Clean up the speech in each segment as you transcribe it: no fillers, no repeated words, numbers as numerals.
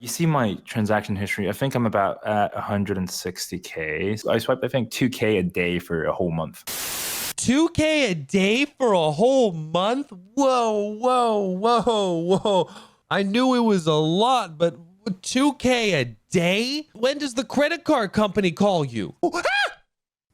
You see my transaction history. I think I'm about at 160K. So I swiped, I think, 2K a day for a whole month. 2K a day for a whole month? Whoa, whoa, whoa, whoa. I knew it was a lot, but 2K a day? When does the credit card company call you?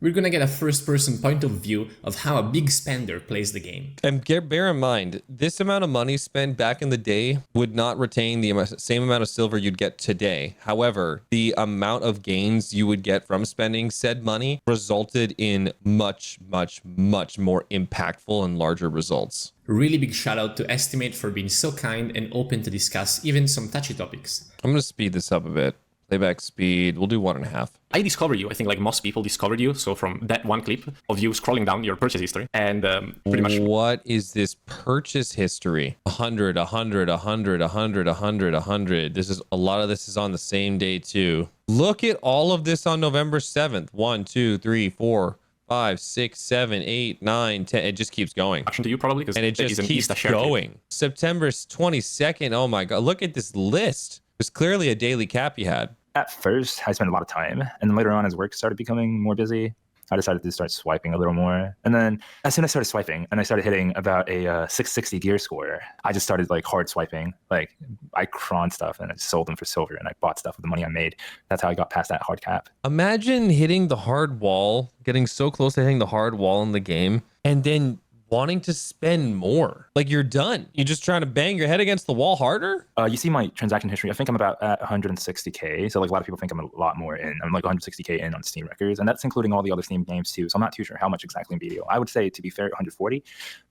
We're gonna get a first-person point of view of how a big spender plays the game. And bear in mind, this amount of money spent back in the day would not retain the same amount of silver you'd get today. However, the amount of gains you would get from spending said money resulted in much, much, much more impactful and larger results. Really big shout out to Estimate for being so kind and open to discuss even some touchy topics. I'm gonna speed this up a bit. Playback speed, we'll do 1.5. I discovered you. I think like most people discovered you. So from that one clip of you scrolling down your purchase history and pretty much. What is this purchase history? 100, 100, 100, 100, 100, 100. This is a lot of this is on the same day too. Look at all of this on November 7th. 1, 2, 3, 4, 5, 6, 7, 8, 9, 10. It just keeps going. To you probably, and it just keeps going. September 22nd. Oh my God. Look at this list. There's clearly a daily cap you had. At first, I spent a lot of time. And then later on, as work started becoming more busy, I decided to start swiping a little more. And then as soon as I started swiping and I started hitting about a 660 gear score, I just started like hard swiping. Like I croned stuff and I sold them for silver and I bought stuff with the money I made. That's how I got past that hard cap. Imagine hitting the hard wall, getting so close to hitting the hard wall in the game, and then wanting to spend more. Like you're done. You're just trying to bang your head against the wall harder. You see my transaction history. I think I'm about at 160K. So like a lot of people think I'm a lot more in. I'm like 160K in on Steam records, and that's including all the other Steam games too. So I'm not too sure how much exactly in BDO. I would say, to be fair, 140.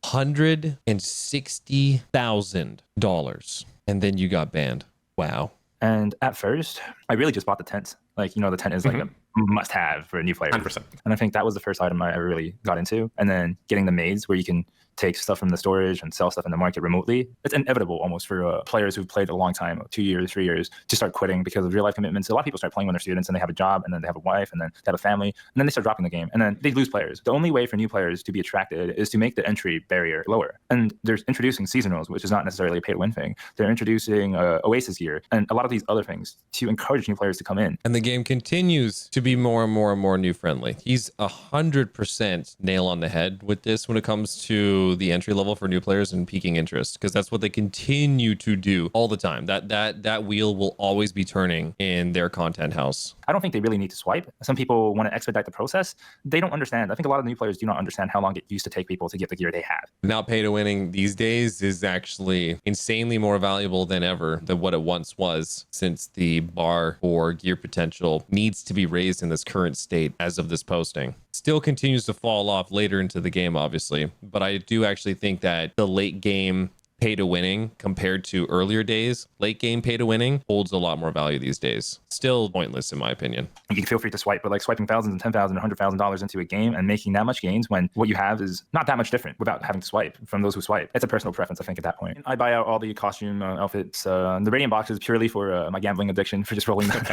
$160,000, and then you got banned. Wow. And at first, I really just bought the tent. Like, you know, the tent is like a must-have for a new player. 100%. And I think that was the first item I ever really got into. And then getting the maids where you can take stuff from the storage and sell stuff in the market remotely. It's inevitable almost for players who've played a long time, 2 years, 3 years, to start quitting because of real life commitments. A lot of people start playing when they're students and they have a job and then they have a wife and then they have a family and then they start dropping the game and then they lose players. The only way for new players to be attracted is to make the entry barrier lower. And they're introducing seasonals, which is not necessarily a pay to win thing. They're introducing Oasis gear and a lot of these other things to encourage new players to come in. And the game continues to be more and more and more new friendly. He's 100% nail on the head with this when it comes to the entry level for new players and peaking interest, because that's what they continue to do all the time. That wheel will always be turning in their content house. I don't think they really need to swipe. Some people want to expedite the process. They don't understand. I think a lot of new players do not understand how long it used to take people to get the gear they have. Now pay to winning these days is actually insanely more valuable than ever than what it once was, since the bar for gear potential needs to be raised in this current state as of this posting. Still continues to fall off later into the game, obviously, but I do actually think that the late game pay to winning compared to earlier days, late game pay to winning holds a lot more value these days. Still pointless in my opinion. You can feel free to swipe, but like swiping thousands and $10,000 and $100,000 into a game and making that much gains when what you have is not that much different without having to swipe from those who swipe. It's a personal preference, I think, at that point. I buy out all the costume outfits. The Radiant box is purely for my gambling addiction, for just rolling them.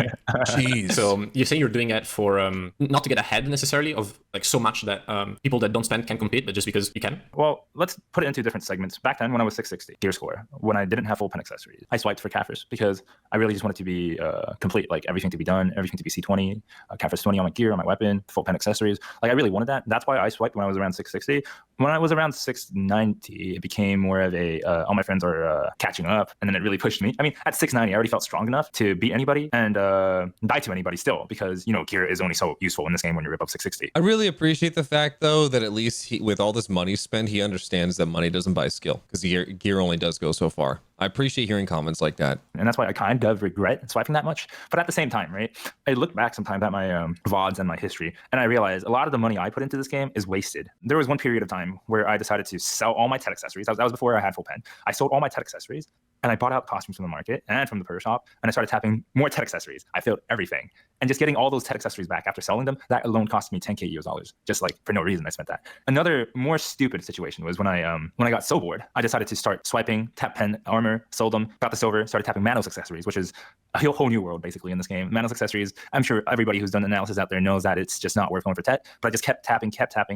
Jeez. So you say you're doing it for not to get ahead necessarily of like so much that people that don't spend can compete, but just because you can? Well, let's put it into different segments. Back then when I was 660 gear score, when I didn't have full pen accessories, I swiped for Caphras because I really just wanted to be complete, like everything to be done, everything to be C20, Caphras 20 on my gear, on my weapon, full pen accessories. Like I really wanted that. That's why I swiped when I was around 660. When I was around 690, it became more of a, all my friends are catching up, and then it really pushed me. I mean, at 690, I already felt strong enough to beat anybody and die to anybody still, because, you know, gear is only so useful in this game when you're above 660. I really appreciate the fact, though, that at least with all this money spent, he understands that money doesn't buy skill, because gear only does go so far. I appreciate hearing comments like that. And that's why I kind of regret swiping that much. But at the same time, right, I look back sometimes at my VODs and my history, and I realize a lot of the money I put into this game is wasted. There was one period of time where I decided to sell all my TED accessories. That was before I had full pen. I sold all my TED accessories, and I bought out costumes from the market and from the per shop, and I started tapping more TED accessories. I failed everything. And just getting all those TED accessories back after selling them, that alone cost me 10K US dollars. Just like for no reason, I spent that. Another more stupid situation was when I got so bored, I decided to start swiping, tap pen, armor, sold them, got the silver, started tapping Manos accessories, which is a whole new world basically in this game. Manos accessories, I'm sure everybody who's done analysis out there knows that it's just not worth going for TED, but I just kept tapping.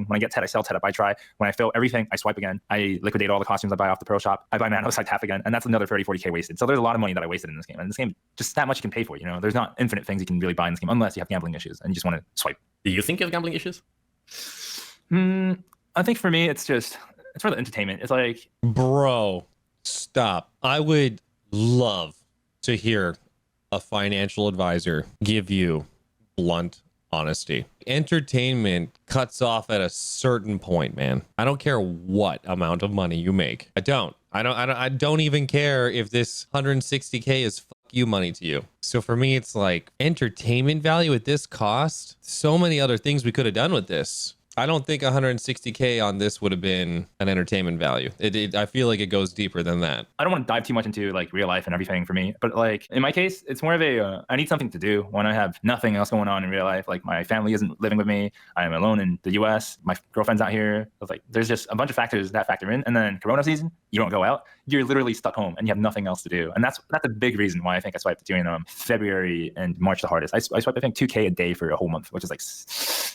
When I get TED, I sell TED up, I try. When I fail everything, I swipe again. I liquidate all the costumes I buy off the pro shop. I buy Manos, I tap again. And that's another 30, 40K wasted. So there's a lot of money that I wasted in this game. And this game, just that much you can pay for, you know? There's not infinite things you can really buy in this game unless you have gambling issues and you just want to swipe. Do you think you have gambling issues? I think for me, it's for the entertainment. It's like, Bro, stop. I would love to hear a financial advisor give you blunt honesty. Entertainment cuts off at a certain point, man. I don't care what amount of money you make. I don't even care if this 160K is fuck you money to you. So for me, it's like entertainment value at this cost. So many other things we could have done with this. I don't think 160K on this would have been an entertainment value. I feel like it goes deeper than that. I don't want to dive too much into like real life and everything for me, but like in my case, it's more of a I need something to do when I have nothing else going on in real life. Like my family isn't living with me. I am alone in the US. My girlfriend's out here. It's like there's just a bunch of factors that factor in. And then Corona season, you don't go out. You're literally stuck home and you have nothing else to do. And that's a big reason why I think I swiped between February and March the hardest. I swiped I think 2K a day for a whole month, which is like,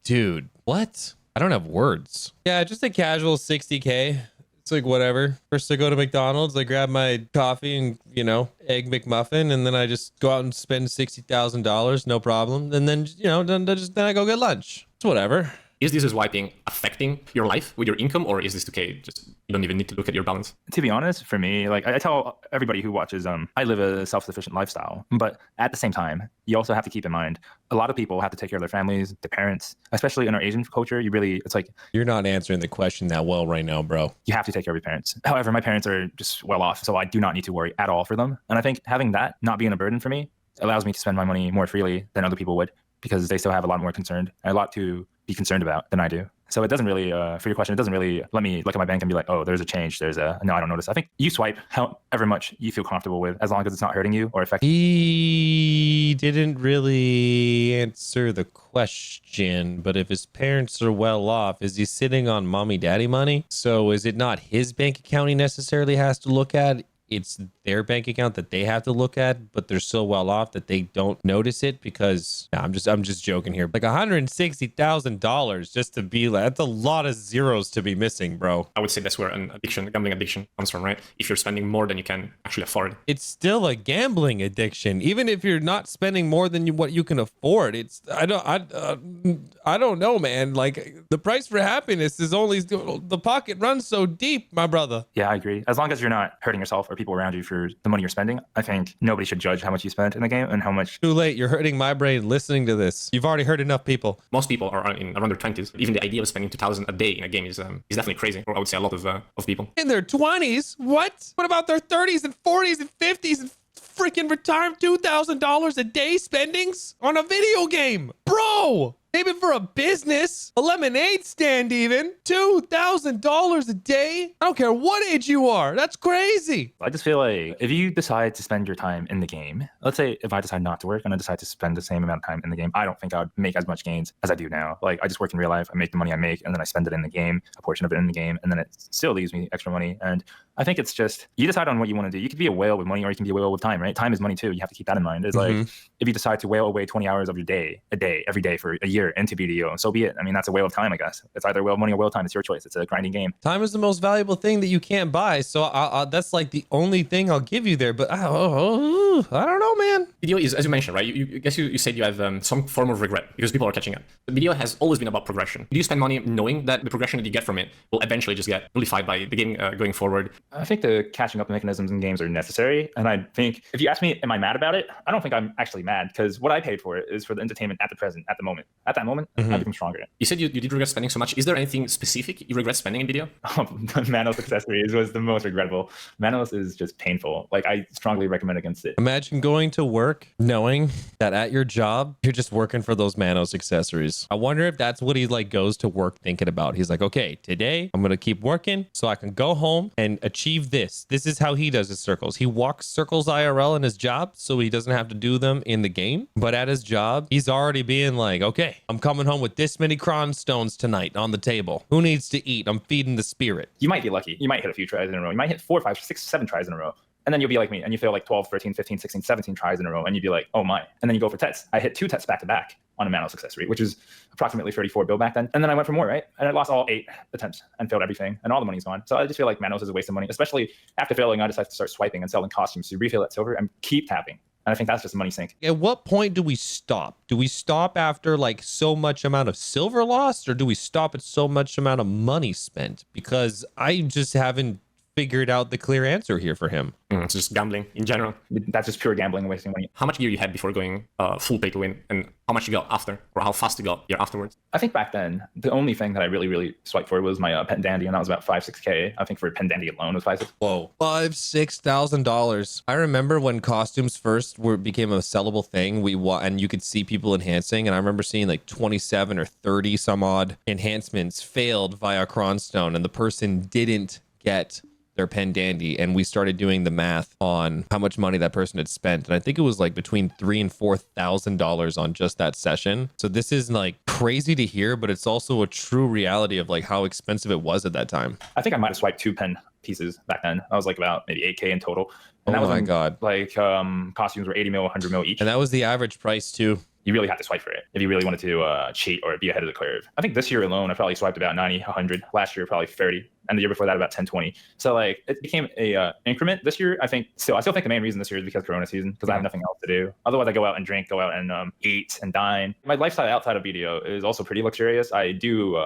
dude, what? I don't have words. Yeah, just a casual 60K. It's like whatever. First I go to McDonald's, I grab my coffee and, you know, egg McMuffin, and then I just go out and spend $60,000, no problem. And then, you know, then I go get lunch. It's whatever. Is this swiping affecting your life with your income, or is this okay? Just you don't even need to look at your balance. To be honest, for me, like I tell everybody who watches, I live a self-sufficient lifestyle, but at the same time, you also have to keep in mind, a lot of people have to take care of their families, their parents, especially in our Asian culture. It's like, you're not answering the question that well right now, bro. You have to take care of your parents. However, my parents are just well off, so I do not need to worry at all for them. And I think having that not being a burden for me allows me to spend my money more freely than other people would, because they still have a lot more concerned and a lot to be concerned about than I do. So it doesn't really, for your question, it doesn't really let me look at my bank and be like, oh, there's a change. No, I don't notice. I think you swipe however much you feel comfortable with, as long as it's not hurting you or affecting you. He didn't really answer the question, but if his parents are well off, is he sitting on mommy daddy money? So is it not his bank account he necessarily has to look at? It's their bank account that they have to look at, but they're so well off that they don't notice it because I'm just joking here. Like $160,000 just to be like, that's a lot of zeros to be missing, bro. I would say that's where gambling addiction comes from, right? If you're spending more than you can actually afford. It's still a gambling addiction, even if you're not spending more than what you can afford. I don't know, man. Like the price for happiness is only the pocket runs so deep, my brother. Yeah, I agree. As long as you're not hurting yourself or people around you for the money you're spending, I think nobody should judge how much you spent in the game and how much. Too late. You're hurting my brain listening to this. You've already hurt enough people. Most people are around their 20s. Even the idea of spending 2,000 a day in a game is definitely crazy. Or I would say a lot of people. In their 20s? What? What about their 30s and 40s and 50s and freaking retirement $2,000 a day spendings on a video game? Bro! Maybe for a business, a lemonade stand even, $2,000 a day. I don't care what age you are. That's crazy. I just feel like if you decide to spend your time in the game, let's say if I decide not to work and I decide to spend the same amount of time in the game, I don't think I would make as much gains as I do now. Like I just work in real life. I make the money I make and then I spend it in the game, a portion of it in the game, and then it still leaves me extra money. And I think it's just, you decide on what you want to do. You could be a whale with money or you can be a whale with time, right? Time is money too. You have to keep that in mind. It's like, if you decide to whale away 20 hours of your day, every day for a year into BDO, so be it. I mean, that's a whale of time, I guess. It's either whale of money or whale of time. It's your choice. It's a grinding game. Time is the most valuable thing that you can't buy. So that's like the only thing I'll give you there. But I don't know, man. BDO is, as you mentioned, right? You said you have some form of regret because people are catching up. The BDO has always been about progression. Do you spend money knowing that the progression that you get from it will eventually just get nullified by the game going forward? I think the catching up mechanisms in games are necessary. And I think if you ask me, am I mad about it? I don't think I'm actually mad because what I paid for it is for the entertainment at the present, at the moment. At that moment, I become stronger. You said you did regret spending so much. Is there anything specific you regret spending in BDO? Manos accessories was the most regrettable. Manos is just painful. Like I strongly recommend against it. Imagine going to work knowing that at your job, you're just working for those Manos accessories. I wonder if that's what he like goes to work thinking about. He's like, okay, today I'm going to keep working so I can go home and achieve this. This is how he does his circles. He walks circles IRL in his job so he doesn't have to do them in the game. But at his job, he's already being like, okay, I'm coming home with this many cron stones tonight on the table. Who needs to eat? I'm feeding the spirit. You might get lucky. You might hit a few tries in a row. You might hit 4, 5, 6, 7 tries in a row. And then you'll be like me and you fail like 12, 13, 15, 16, 17 tries in a row. And you'd be like, oh my. And then you go for tets. I hit 2 tets back to back. on a Mano success rate, which is approximately 34 bill back then. And then I went for more, right? And I lost all 8 attempts and failed everything, and all the money's gone. So I just feel like Manos is a waste of money, especially after failing. I decided to start swiping and selling costumes to refill that silver and keep tapping. And I think that's just a money sink. At what point do we stop? Do we stop after like so much amount of silver lost, or do we stop at so much amount of money spent? Because I just haven't figured out the clear answer here for him. It's just gambling in general. That's just pure gambling and wasting money. How much gear you had before going full pay to win, and how much you got after, or how fast you got gear afterwards? I think back then, the only thing that I really swiped for was my Pen Dandy, and that was about 5-6K. I think for Pen Dandy alone was 5-6. Whoa, $6,000. I remember when costumes first became a sellable thing. And you could see people enhancing, and I remember seeing like 27 or 30 some odd enhancements failed via Cronstone, and the person didn't get their Pen Dandy, and we started doing the math on how much money that person had spent, and I think it was like between $3,000 and $4,000 on just that session. So this is like crazy to hear, but it's also a true reality of like how expensive it was at that time. I think I might have swiped 2 pen pieces back then. I was like about maybe 8K in total. And that Oh was my when, God. like costumes were 80 mil, 100 mil each. And that was the average price too. You really had to swipe for it if you really wanted to cheat or be ahead of the curve. I think this year alone, I probably swiped about 90, 100. Last year, probably 30. And the year before that, about 10, 20. So like it became a increment this year. I still think the main reason this year is because Corona season, because I have nothing else to do. Otherwise, I go out and drink, go out and eat and dine. My lifestyle outside of BDO is also pretty luxurious. I do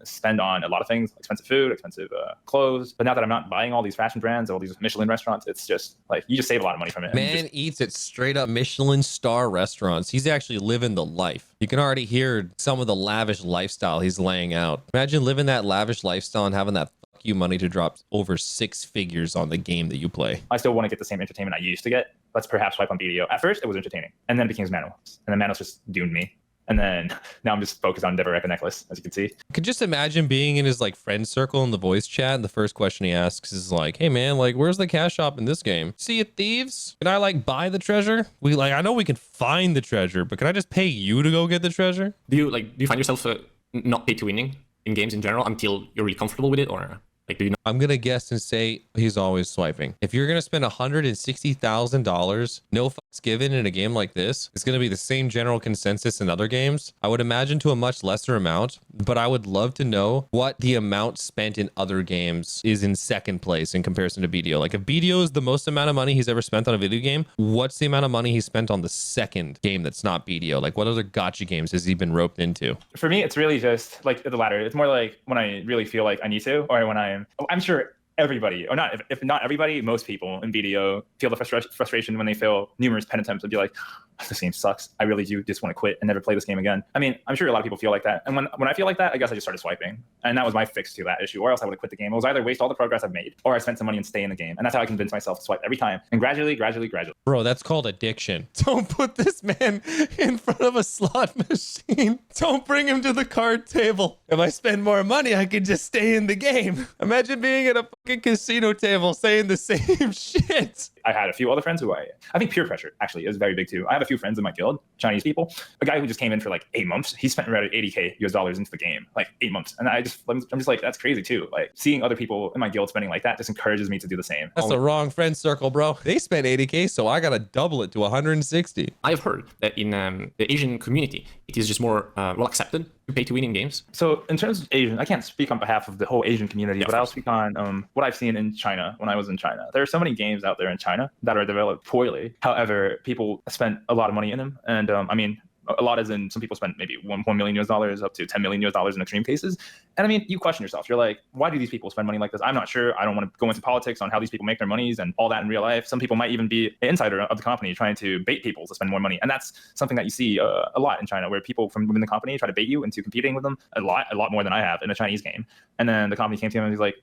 spend on a lot of things, expensive food, expensive clothes. But now that I'm not buying all these fashion brands, all these Michelin restaurants, it's just like you just save a lot of money from it. Man eats at straight up Michelin star restaurants. He's actually living the life. You can already hear some of the lavish lifestyle he's laying out. Imagine living that lavish lifestyle and having that fuck you money to drop over 6 figures on the game that you play. I still want to get the same entertainment I used to get. Let's perhaps swipe on BDO. At first, it was entertaining, and then it became Manos. And then Manos just doomed me. And then now I'm just focused on Deborah necklace, as you can see. I could just imagine being in his like friend circle in the voice chat, and the first question he asks is like, "Hey man, like where's the cash shop in this game? See it, thieves? Can I like buy the treasure? I know we can find the treasure, but can I just pay you to go get the treasure?" Do you find yourself not pay to winning in games in general until you're really comfortable with it, or like do you know? I'm gonna guess and say he's always swiping. If you're gonna spend $160,000, no fucks given in a game like this, it's gonna be the same general consensus in other games. I would imagine to a much lesser amount, but I would love to know what the amount spent in other games is in second place in comparison to BDO. Like if BDO is the most amount of money he's ever spent on a video game, what's the amount of money he spent on the second game that's not BDO? Like what other gotcha games has he been roped into? For me, it's really just like the latter. It's more like when I really feel like I need to, or when I'm sure everybody, or not, if not everybody, most people in BDO feel the frustration when they fail numerous pen attempts and be like, this game sucks. I really do just want to quit and never play this game again. I mean, I'm sure a lot of people feel like that. And when I feel like that, I guess I just started swiping. And that was my fix to that issue, or else I would have quit the game. It was either waste all the progress I've made, or I spent some money and stay in the game. And that's how I convinced myself to swipe every time. And gradually. Bro, that's called addiction. Don't put this man in front of a slot machine. Don't bring him to the card table. If I spend more money, I could just stay in the game. Imagine being at a fucking casino table saying the same shit. I had a few other friends who I think peer pressure actually is very big too. I have a few friends in my guild, Chinese people. A guy who just came in for like 8 months, he spent around $80K US dollars into the game, like 8 months. And I'm just like, that's crazy too. Like seeing other people in my guild spending like that just encourages me to do the same. That's the wrong friend circle, bro. They spent 80K, so I gotta double it to 160. I've heard that in the Asian community, it is just more well accepted to pay to win in games. So in terms of Asian, I can't speak on behalf of the whole Asian community, but I'll speak on what I've seen in China when I was in China. There are so many games out there in China that are developed poorly. However, people spend a lot of money in them. And I mean, a lot as in some people spend maybe $1 million US dollars up to $10 million US dollars in extreme cases. And I mean, you question yourself. You're like, why do these people spend money like this? I'm not sure. I don't want to go into politics on how these people make their monies and all that in real life. Some people might even be an insider of the company trying to bait people to spend more money. And that's something that you see a lot in China, where people from within the company try to bait you into competing with them a lot more than I have in a Chinese game. And then the company came to him and he's like,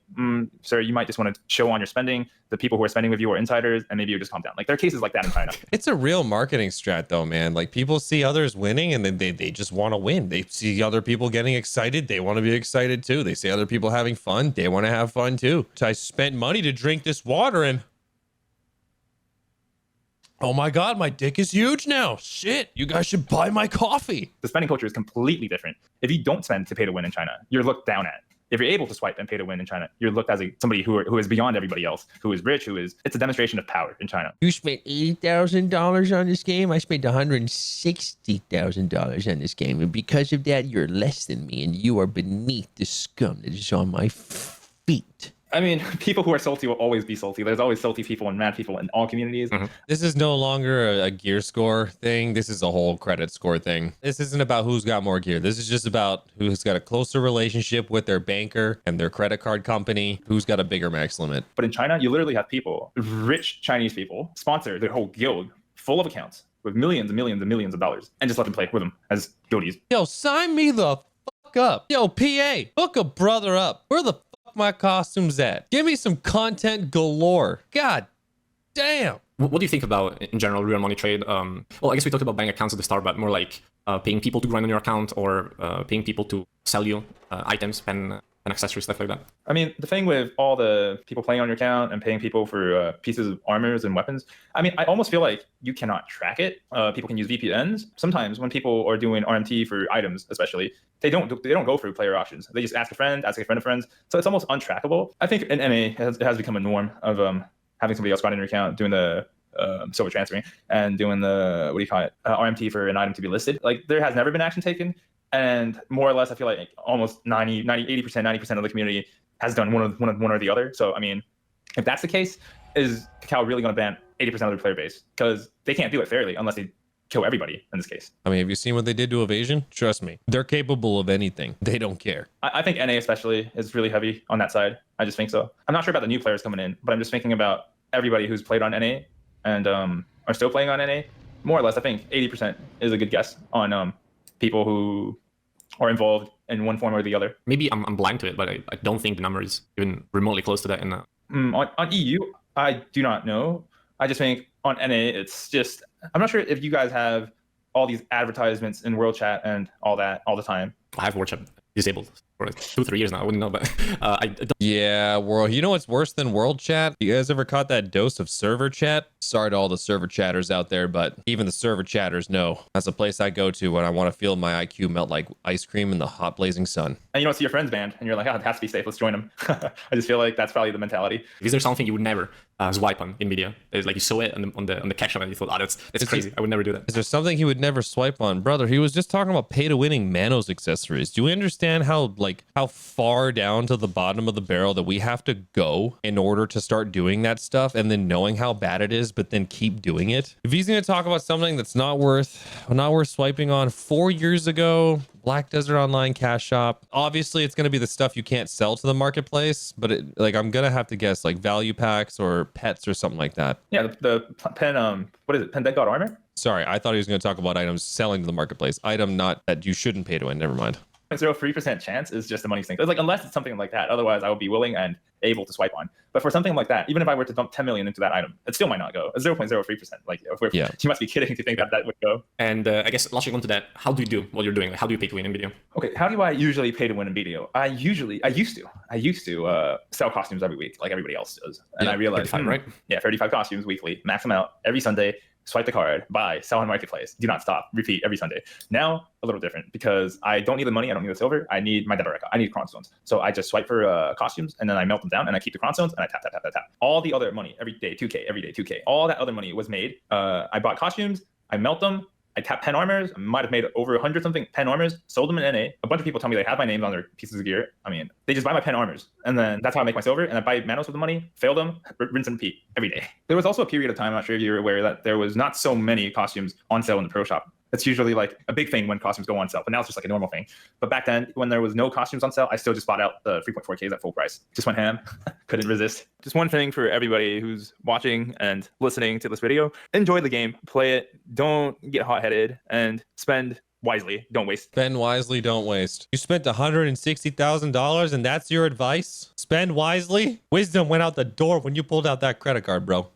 sir, you might just want to show on your spending. The people who are spending with you are insiders, and maybe you just calm down. Like there are cases like that in China. It's a real marketing strat though, man. Like people see others winning and then they just want to win. They see other people getting excited. They want to be excited too. They see other people having fun. They want to have fun too. So I spent money to drink this water and oh my God, my dick is huge now. Shit, you guys should buy my coffee. The spending culture is completely different. If you don't spend to pay to win in China, you're looked down at. if you're able to swipe and pay to win in China, you're looked as somebody who is beyond everybody else, who is rich, it's a demonstration of power in China. You spent $80,000 on this game. I spent $160,000 on this game. And because of that, you're less than me and you are beneath the scum that is on my feet. I mean, people who are salty will always be salty. There's always salty people and mad people in all communities. This is no longer a gear score thing. This is a whole credit score thing. This isn't about who's got more gear. This is just about who's got a closer relationship with their banker and their credit card company, who's got a bigger max limit. But in China, you literally have people, rich Chinese people, sponsor their whole guild full of accounts with millions and millions and millions of dollars and just let them play with them as guildies. Yo, sign me the fuck up. Yo, PA, hook a brother up. Where the fuck my costumes at? Give me some content galore. God damn. What do you think about, in general, real money trade? Well, I guess we talked about bank accounts at the start, but more like paying people to grind on your account or paying people to sell you items, pen and accessories, stuff like that. I mean, the thing with all the people playing on your account and paying people for pieces of armors and weapons, I mean, I almost feel like you cannot track it. People can use VPNs. Sometimes when people are doing RMT for items, especially, they don't go through player options. They just ask a friend of friends. So it's almost untrackable. I think in NA it has become a norm of having somebody else grind on your account, doing the silver transferring and doing the RMT for an item to be listed. Like, there has never been action taken. And more or less, I feel like almost 90% of the community has done one or the other. So, I mean, if that's the case, is Kakao really going to ban 80% of their player base? Because they can't do it fairly unless they kill everybody in this case. I mean, have you seen what they did to Evasion? Trust me, they're capable of anything. They don't care. I think NA especially is really heavy on that side. I just think so. I'm not sure about the new players coming in, but I'm just thinking about everybody who's played on NA and are still playing on NA. More or less, I think 80% is a good guess on people who are involved in one form or the other. Maybe I'm blind to it, but I don't think the number is even remotely close to that. On EU, I do not know. I just think on NA, it's just, I'm not sure if you guys have all these advertisements in World Chat and all that all the time. I have World Chat disabled for 2-3 years now. I wouldn't know, but I don't. Yeah, world. You know what's worse than world chat? You guys ever caught that dose of server chat? Sorry to all the server chatters out there, but even the server chatters know that's a place I go to when I want to feel my IQ melt like ice cream in the hot blazing sun. And you don't see your friends banned, and you're like, oh, it has to be safe. Let's join them. I just feel like that's probably the mentality. Is there something you would never swipe on in media? It's like you saw it on the caption and you thought, oh, that's crazy. I would never do that. Is there something he would never swipe on? Brother, he was just talking about pay-to-winning Manos accessories. Do we understand how far down to the bottom of the barrel that we have to go in order to start doing that stuff, and then knowing how bad it is, but then keep doing it? If he's going to talk about something that's not worth swiping on, 4 years ago, Black Desert Online Cash Shop. Obviously, it's going to be the stuff you can't sell to the marketplace, but I'm going to have to guess like value packs or pets or something like that. Yeah, the pen, what is it? Pen Dead God Armor? Sorry, I thought he was going to talk about items selling to the marketplace. Item not that you shouldn't pay to win. Never mind. 0.03% chance is just the money thing. It's like, unless it's something like that, otherwise I would be willing and able to swipe on. But for something like that, even if I were to dump 10 million into that item, it still might not go. 0.03%. Like, yeah. You must be kidding to think that would go. And I guess latching onto that, how do you do what you're doing? Like, how do you pay to win in video? Okay, how do I usually pay to win in video? I used to sell costumes every week, like everybody else does. And I realized, 35, right? Yeah, 35 costumes weekly, max them out every Sunday. Swipe the card, buy, sell on marketplace, do not stop, repeat every Sunday. Now, a little different because I don't need the money, I don't need the silver, I need my debit record, I need Cron Stones. So I just swipe for costumes and then I melt them down and I keep the Cron Stones and I tap. All the other money, every day 2K, all that other money was made. I bought costumes, I melt them, I tap pen armors. I might have made over 100 something pen armors, sold them in NA. A bunch of people tell me they have my names on their pieces of gear. I mean, they just buy my pen armors. And then that's how I make my silver. And I buy Manos with the money, fail them, rinse and repeat every day. There was also a period of time, I'm not sure if you're aware, that there was not so many costumes on sale in the pro shop. That's usually like a big thing when costumes go on sale, but now it's just like a normal thing. But back then, when there was no costumes on sale, I still just bought out the 3.4Ks at full price. Just went ham, couldn't resist. Just one thing for everybody who's watching and listening to this video: enjoy the game, play it, don't get hot-headed, and spend wisely, don't waste. Spend wisely, don't waste. You spent $160,000 and that's your advice? Spend wisely? Wisdom went out the door when you pulled out that credit card, bro.